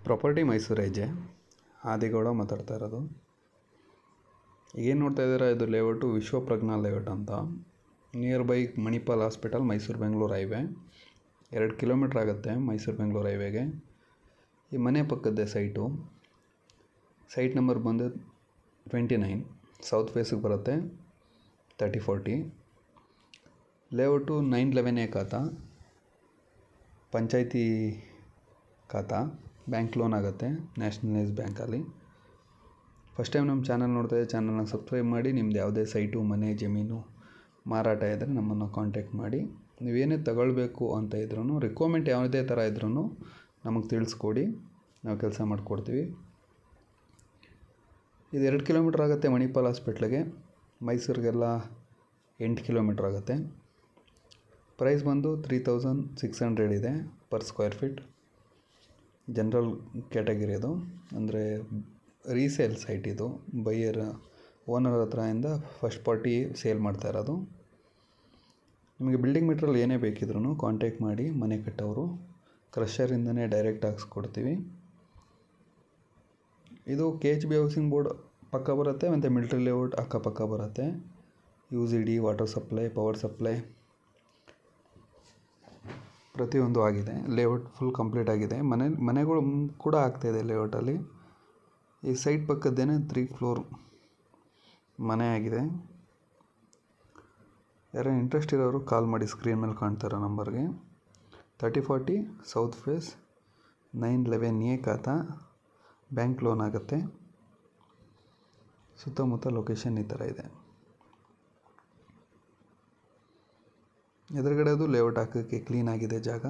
Property Mysuru ಹೆಜ್ಜೆ ಆದಿಗೌಡ ಮಾತಾಡ್ತಾ ಇರೋದು. ಏನು ನೋಡ್ತಾ ಇದ್ದೀರಾ, ಇದು ಲೇಔಟು ವಿಶ್ವಪ್ರಜ್ಞಾ ಲೇಔಟ್ ಅಂತ. Near by Manipal hospital, Mysuru Bengaluru highway. 2 kilometre ಆಗುತ್ತೆ ಮೈಸೂರು ಬೆಂಗಳೂರು ಹೈವೇಗೆ. ಈ ಮನೆ ಪಕ್ಕದ್ದೇ ಸೈಟು. ಸೈಟ್ ನಂಬರ್ ಬಂದು 29, ಸೌತ್ ಫೇಸಿಗೆ ಬರುತ್ತೆ, 30-40. ಲೇಔಟು 911A ಖಾತಾ, ಪಂಚಾಯತಿ ಖಾತಾ, ಬ್ಯಾಂಕ್ ಲೋನ್ ಆಗುತ್ತೆ ನ್ಯಾಷನಲೈಸ್ ಬ್ಯಾಂಕಲ್ಲಿ. ಫಸ್ಟ್ ಟೈಮ್ ನಮ್ಮ ಚಾನಲ್ ನೋಡ್ತಾ ಇದ್ದರೆ ಚಾನಲ್ನ ಸಬ್ಸ್ಕ್ರೈಬ್ ಮಾಡಿ. ನಿಮ್ದು ಯಾವುದೇ ಸೈಟು, ಮನೆ, ಜಮೀನು ಮಾರಾಟ ಇದ್ದರೆ ನಮ್ಮನ್ನು ಕಾಂಟ್ಯಾಕ್ಟ್ ಮಾಡಿ. ನೀವೇನೇ ತಗೊಳ್ಬೇಕು ಅಂತ ಇದ್ರೂ, ರಿಕ್ವೈರ್ಮೆಂಟ್ ಯಾವುದೇ ಥರ ಇದ್ರೂ ನಮಗೆ ತಿಳಿಸ್ಕೊಡಿ, ನಾವು ಕೆಲಸ ಮಾಡಿಕೊಡ್ತೀವಿ. ಇದು 2 ಕಿಲೋಮೀಟ್ರ್ ಆಗುತ್ತೆ ಮಣಿಪಾಲ್ ಹಾಸ್ಪಿಟ್ಲಿಗೆ. ಮೈಸೂರಿಗೆಲ್ಲ 8 ಕಿಲೋಮೀಟ್ರ್ ಆಗುತ್ತೆ. ಪ್ರೈಸ್ ಬಂದು 3600 ಇದೆ per square feet. General category ಅದು, ಅಂದರೆ ರೀಸೇಲ್ ಸೈಟ್ ಇದು. ಬೈಯರ್ ಓನರ್ ಹತ್ರದಿಂದ ಫಸ್ಟ್ ಪಾರ್ಟಿ ಸೇಲ್ ಮಾಡ್ತಾ ಇರೋದು. ನಿಮಗೆ ಬಿಲ್ಡಿಂಗ್ ಮೆಟೀರಿಯಲ್ ಏನೇ ಬೇಕಿದ್ರೂ ಕಾಂಟ್ಯಾಕ್ಟ್ ಮಾಡಿ. ಮನೆ ಕಟ್ಟೋರು ಕ್ರಷರಿಂದನೇ ಡೈರೆಕ್ಟ್ ಹಾಕ್ಸ್ಕೊಡ್ತೀವಿ. ಇದು KHB ಹೌಸಿಂಗ್ ಬೋರ್ಡ್ ಪಕ್ಕ ಬರುತ್ತೆ, ಮತ್ತು ಮಿಲ್ಟ್ರಿ ಲೇಔಟ್ ಅಕ್ಕಪಕ್ಕ ಬರುತ್ತೆ. UGD, water supply, power supply ಪ್ರತಿಯೊಂದು ಆಗಿದೆ. ಲೇಔಟ್ ಫುಲ್ ಕಂಪ್ಲೀಟ್ ಆಗಿದೆ. ಮನೆಗಳು ಕೂಡ ಆಗ್ತಾಯಿದೆ ಲೇಔಟಲ್ಲಿ. ಈ ಸೈಟ್ ಪಕ್ಕದ್ದೇನೆ 3 ಫ್ಲೋರ್ ಮನೆ ಆಗಿದೆ. ಯಾರೋ ಇಂಟ್ರೆಸ್ಟ್ ಇರೋರು ಕಾಲ್ ಮಾಡಿ, ಸ್ಕ್ರೀನ್ ಮೇಲೆ ಕಾಣ್ತಾರೋ ನಂಬರ್ಗೆ. 30-40 ಸೌತ್ ಫೇಸ್, 911A ಖಾತಾ, ಬ್ಯಾಂಕ್ ಲೋನ್ ಆಗುತ್ತೆ. ಸುತ್ತಮುತ್ತ ಲೊಕೇಶನ್ ಈ ಥರ ಇದೆ. ಎದುರುಗಡೆ ಅದು ಲೇಔಟ್ ಹಾಕೋಕ್ಕೆ ಕ್ಲೀನ್ ಆಗಿದೆ ಜಾಗ.